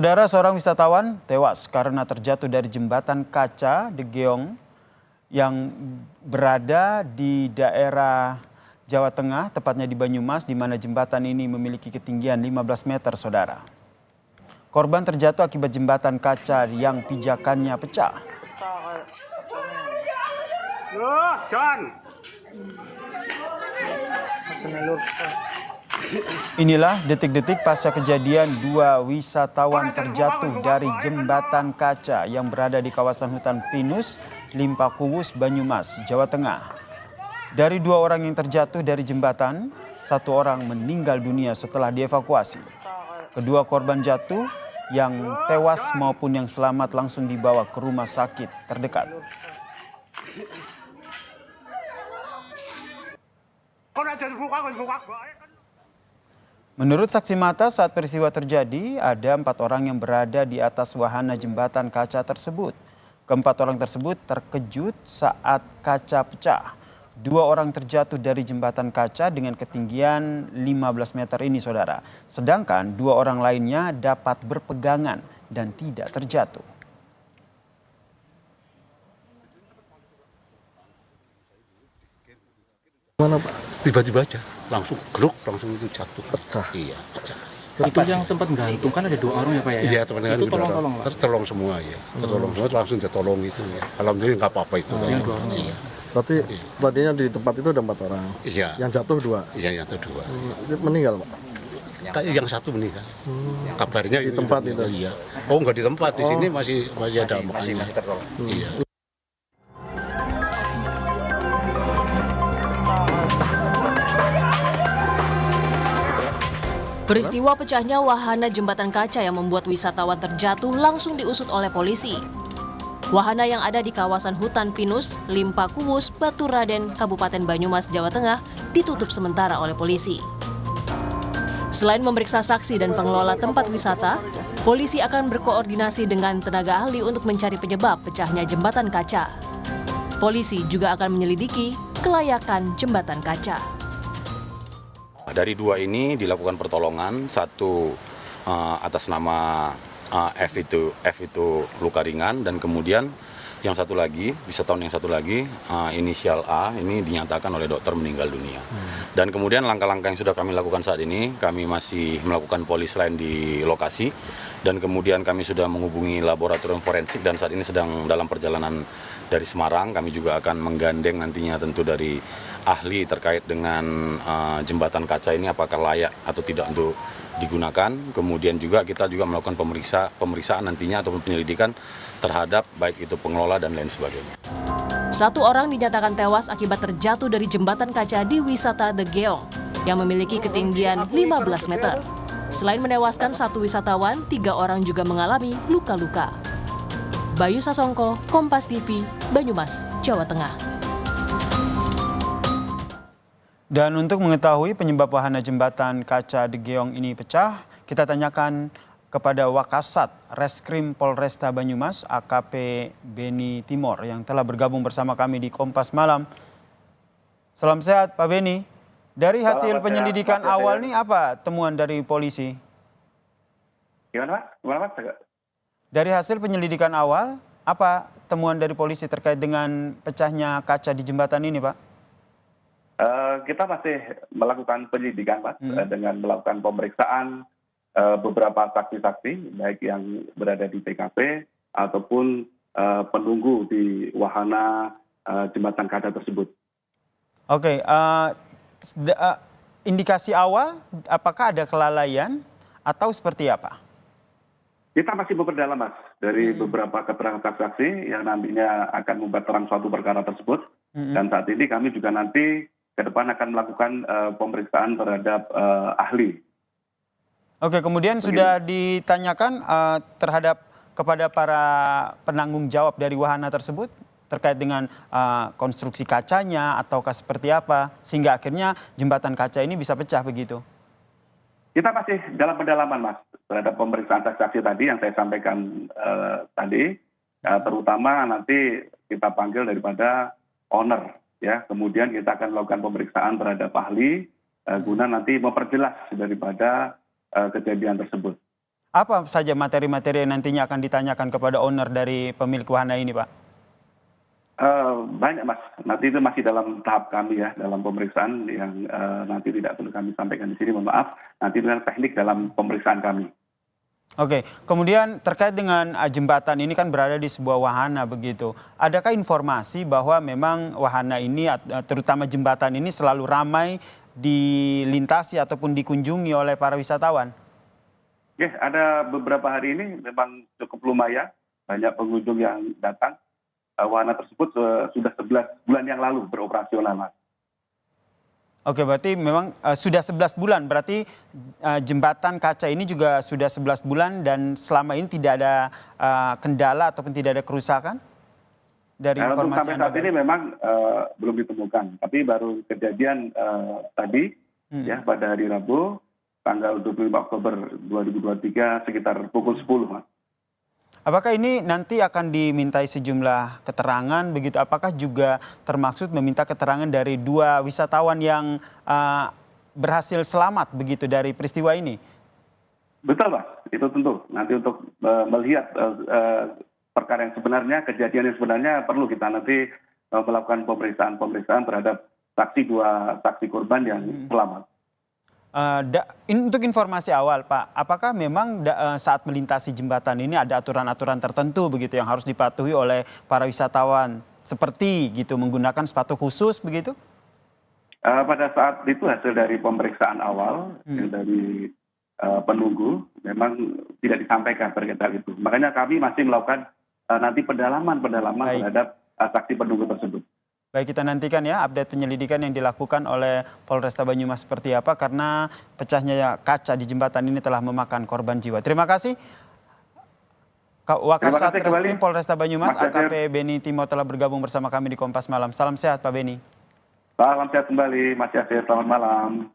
Saudara, seorang wisatawan tewas karena terjatuh dari jembatan kaca De Geong yang berada di daerah Jawa Tengah, tepatnya di Banyumas, di mana jembatan ini memiliki ketinggian 15 meter, saudara. Korban terjatuh akibat jembatan kaca yang pijakannya pecah. Inilah detik-detik pasca kejadian dua wisatawan terjatuh dari jembatan kaca yang berada di kawasan hutan pinus, Limpakuwus, Banyumas, Jawa Tengah. Dari dua orang yang terjatuh dari jembatan, satu orang meninggal dunia setelah dievakuasi. Kedua korban jatuh yang tewas maupun yang selamat langsung dibawa ke rumah sakit terdekat. Menurut saksi mata, saat peristiwa terjadi, ada 4 orang yang berada di atas wahana jembatan kaca tersebut. Keempat orang tersebut terkejut saat kaca pecah. 2 orang terjatuh dari jembatan kaca dengan ketinggian 15 meter ini, saudara. Sedangkan 2 orang lainnya dapat berpegangan dan tidak terjatuh. Mana Pak? Tiba-tiba aja langsung gluk, langsung itu jatuh. Pecah. Iya, pecah. Itu yang sempat gantung kan ada 2 orang ya Pak ya? Iya, teman-teman itu tolong-tolong Pak? tertolong semua ya. Tertolong semua, langsung ditolong itu ya. Alhamdulillah nggak apa-apa itu. Yang 2 orang. Iya. Berarti tadinya di tempat itu ada 4 orang. Iya. Yang jatuh 2. Iya, yang kedua. Meninggal Pak. Yang satu meninggal. Kabarnya Di tempat itu. Iya. Oh, nggak di tempat, di sini masih ada makanya. tertolong. Iya. Peristiwa pecahnya wahana jembatan kaca yang membuat wisatawan terjatuh langsung diusut oleh polisi. Wahana yang ada di kawasan hutan pinus, Limpakuwus, Baturaden, Kabupaten Banyumas, Jawa Tengah ditutup sementara oleh polisi. Selain memeriksa saksi dan pengelola tempat wisata, polisi akan berkoordinasi dengan tenaga ahli untuk mencari penyebab pecahnya jembatan kaca. Polisi juga akan menyelidiki kelayakan jembatan kaca. Dari 2 ini dilakukan pertolongan, satu atas nama F itu luka ringan, dan kemudian yang satu lagi, wisatawan yang satu lagi, inisial A ini dinyatakan oleh dokter meninggal dunia. Dan kemudian langkah-langkah yang sudah kami lakukan saat ini, kami masih melakukan polis lain di lokasi, dan kemudian kami sudah menghubungi laboratorium forensik dan saat ini sedang dalam perjalanan dari Semarang. Kami juga akan menggandeng nantinya tentu dari ahli terkait dengan jembatan kaca ini apakah layak atau tidak untuk digunakan. Kemudian juga kita juga melakukan pemeriksaan nantinya ataupun penyelidikan terhadap baik itu pengelola dan lain sebagainya. 1 orang dinyatakan tewas akibat terjatuh dari jembatan kaca di wisata De Geong yang memiliki ketinggian 15 meter. Selain menewaskan 1 wisatawan, 3 orang juga mengalami luka-luka. Bayu Sasongko, Kompas TV, Banyumas, Jawa Tengah. Dan untuk mengetahui penyebab wahana jembatan kaca De Geong ini pecah, kita tanyakan kepada Wakasat Reskrim Polresta Banyumas, AKP Beni Timor, yang telah bergabung bersama kami di Kompas Malam. Salam sehat Pak Beni. Dari hasil penyelidikan awal nih apa temuan dari polisi? Gimana Pak? Gimana Pak? Dari hasil penyelidikan awal, apa temuan dari polisi terkait dengan pecahnya kaca di jembatan ini, Pak? Kita masih melakukan penyelidikan Pak, dengan melakukan pemeriksaan beberapa saksi-saksi, baik yang berada di TKP ataupun penunggu di wahana jembatan kaca tersebut. Oke, indikasi awal apakah ada kelalaian atau seperti apa? Kita masih memperdalam Mas, dari beberapa keterangan saksi yang nantinya akan membuat terang suatu perkara tersebut. Dan saat ini kami juga nanti ke depan akan melakukan pemeriksaan terhadap ahli. Oke, kemudian sudah ditanyakan terhadap kepada para penanggung jawab dari wahana tersebut terkait dengan konstruksi kacanya ataukah seperti apa sehingga akhirnya jembatan kaca ini bisa pecah begitu? Kita masih dalam pendalaman Mas terhadap pemeriksaan saksi tadi yang saya sampaikan tadi, terutama nanti kita panggil daripada owner. Ya, kemudian kita akan melakukan pemeriksaan terhadap ahli guna nanti memperjelas daripada kejadian tersebut. Apa saja materi-materi yang nantinya akan ditanyakan kepada owner dari pemilik wahana ini, Pak? Banyak, Mas. Nanti itu masih dalam tahap kami ya, dalam pemeriksaan yang nanti tidak perlu kami sampaikan di sini, mohon maaf. Nanti dengan teknik dalam pemeriksaan kami. Oke, kemudian terkait dengan jembatan ini kan berada di sebuah wahana begitu. Adakah informasi bahwa memang wahana ini, terutama jembatan ini selalu ramai dilintasi ataupun dikunjungi oleh para wisatawan? Oke, ada beberapa hari ini memang cukup lumayan, banyak pengunjung yang datang. Wahana tersebut sudah 11 bulan yang lalu beroperasional, Mas. Oke, berarti memang sudah 11 bulan, berarti jembatan kaca ini juga sudah 11 bulan dan selama ini tidak ada kendala ataupun tidak ada kerusakan? Dari Untuk informasi sampai Anda saat ini memang belum ditemukan, tapi baru kejadian tadi ya pada hari Rabu tanggal 25 Oktober 2023 sekitar pukul 10, Mas. Apakah ini nanti akan dimintai sejumlah keterangan begitu? Apakah juga termaksud meminta keterangan dari 2 wisatawan yang berhasil selamat begitu dari peristiwa ini? Betul, Mas. Itu tentu. Nanti untuk melihat perkara yang sebenarnya, kejadian yang sebenarnya perlu kita nanti melakukan pemeriksaan terhadap 2 saksi korban yang selamat. Untuk informasi awal, Pak, apakah memang saat melintasi jembatan ini ada aturan-aturan tertentu begitu yang harus dipatuhi oleh para wisatawan, seperti gitu menggunakan sepatu khusus begitu? Pada saat itu hasil dari pemeriksaan awal dari penunggu memang tidak disampaikan terkait hal itu. Makanya kami masih melakukan nanti pendalaman terhadap saksi penunggu tersebut. Baik, kita nantikan ya update penyelidikan yang dilakukan oleh Polresta Banyumas seperti apa, karena pecahnya kaca di jembatan ini telah memakan korban jiwa. Terima kasih. Wakasat Reskrim Polresta Banyumas AKP Beni Timo telah bergabung bersama kami di Kompas Malam. Salam sehat Pak Beni. Salam sehat kembali, Mas Yasir, selamat malam.